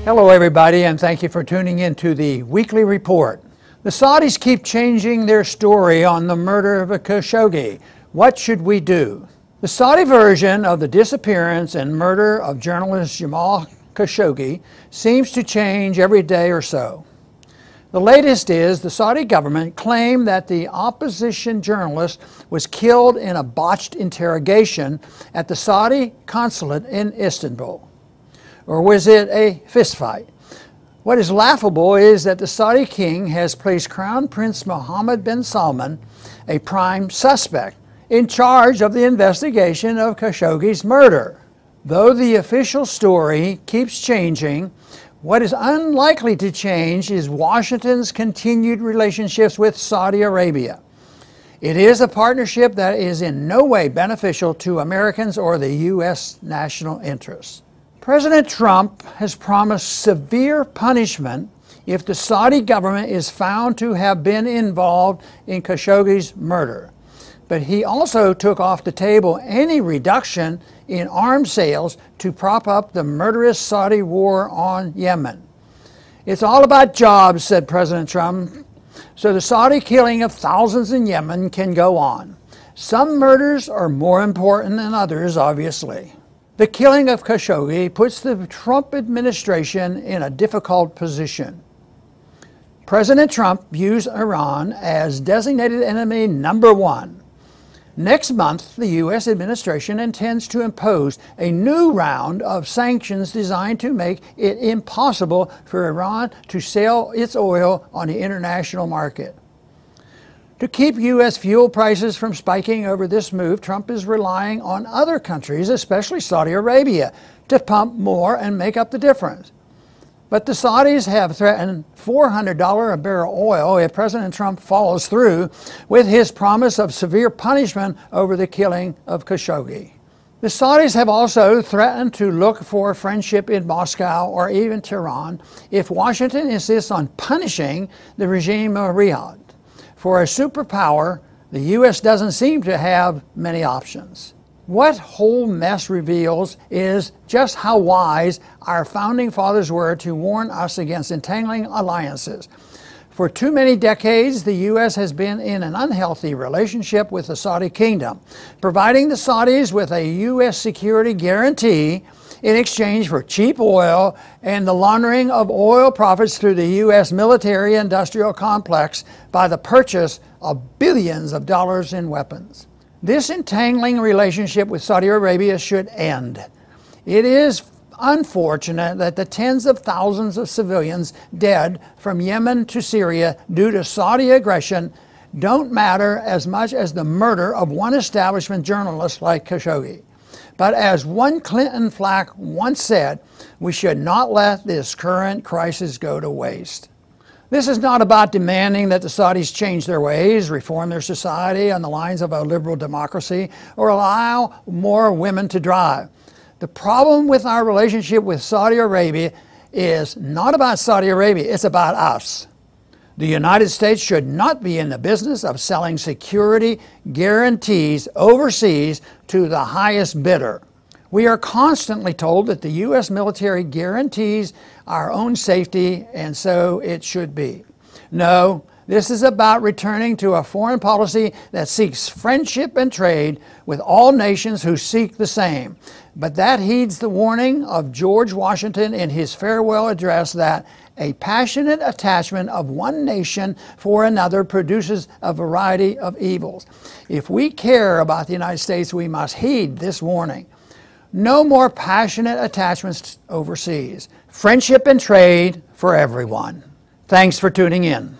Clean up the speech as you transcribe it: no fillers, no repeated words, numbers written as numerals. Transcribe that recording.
Hello everybody, and thank you for tuning in to the weekly report. The Saudis keep changing their story on the murder of Khashoggi. What should we do? The Saudi version of the disappearance and murder of journalist Jamal Khashoggi seems to change every day or so. The latest is the Saudi government claimed that the opposition journalist was killed in a botched interrogation at the Saudi consulate in Istanbul. Or was it a fistfight? What is laughable is that the Saudi king has placed Crown Prince Mohammed bin Salman, a prime suspect, in charge of the investigation of Khashoggi's murder. Though the official story keeps changing, what is unlikely to change is Washington's continued relationships with Saudi Arabia. It is a partnership that is in no way beneficial to Americans or the U.S. national interests. President Trump has promised severe punishment if the Saudi government is found to have been involved in Khashoggi's murder. But he also took off the table any reduction in arms sales to prop up the murderous Saudi war on Yemen. It's all about jobs, said President Trump, so the Saudi killing of thousands in Yemen can go on. Some murders are more important than others, obviously. The killing of Khashoggi puts the Trump administration in a difficult position. President Trump views Iran as designated enemy number one. Next month, the U.S. administration intends to impose a new round of sanctions designed to make it impossible for Iran to sell its oil on the international market. To keep U.S. fuel prices from spiking over this move, Trump is relying on other countries, especially Saudi Arabia, to pump more and make up the difference. But the Saudis have threatened $400 a barrel oil if President Trump follows through with his promise of severe punishment over the killing of Khashoggi. The Saudis have also threatened to look for friendship in Moscow or even Tehran if Washington insists on punishing the regime of Riyadh. For a superpower, the U.S. doesn't seem to have many options. What whole mess reveals is just how wise our founding fathers were to warn us against entangling alliances. For too many decades, the U.S. has been in an unhealthy relationship with the Saudi kingdom, providing the Saudis with a U.S. security guarantee in exchange for cheap oil and the laundering of oil profits through the U.S. military-industrial complex by the purchase of billions of dollars in weapons. This entangling relationship with Saudi Arabia should end. It is unfortunate that the tens of thousands of civilians dead from Yemen to Syria due to Saudi aggression don't matter as much as the murder of one establishment journalist like Khashoggi. But as one Clinton Flack once said, we should not let this current crisis go to waste. This is not about demanding that the Saudis change their ways, reform their society on the lines of a liberal democracy, or allow more women to drive. The problem with our relationship with Saudi Arabia is not about Saudi Arabia, it's about us. The United States should not be in the business of selling security guarantees overseas to the highest bidder. We are constantly told that the U.S. military guarantees our own safety, and so it should be. No, this is about returning to a foreign policy that seeks friendship and trade with all nations who seek the same. But that heeds the warning of George Washington in his farewell address that a passionate attachment of one nation for another produces a variety of evils. If we care about the United States, we must heed this warning. No more passionate attachments overseas. Friendship and trade for everyone. Thanks for tuning in.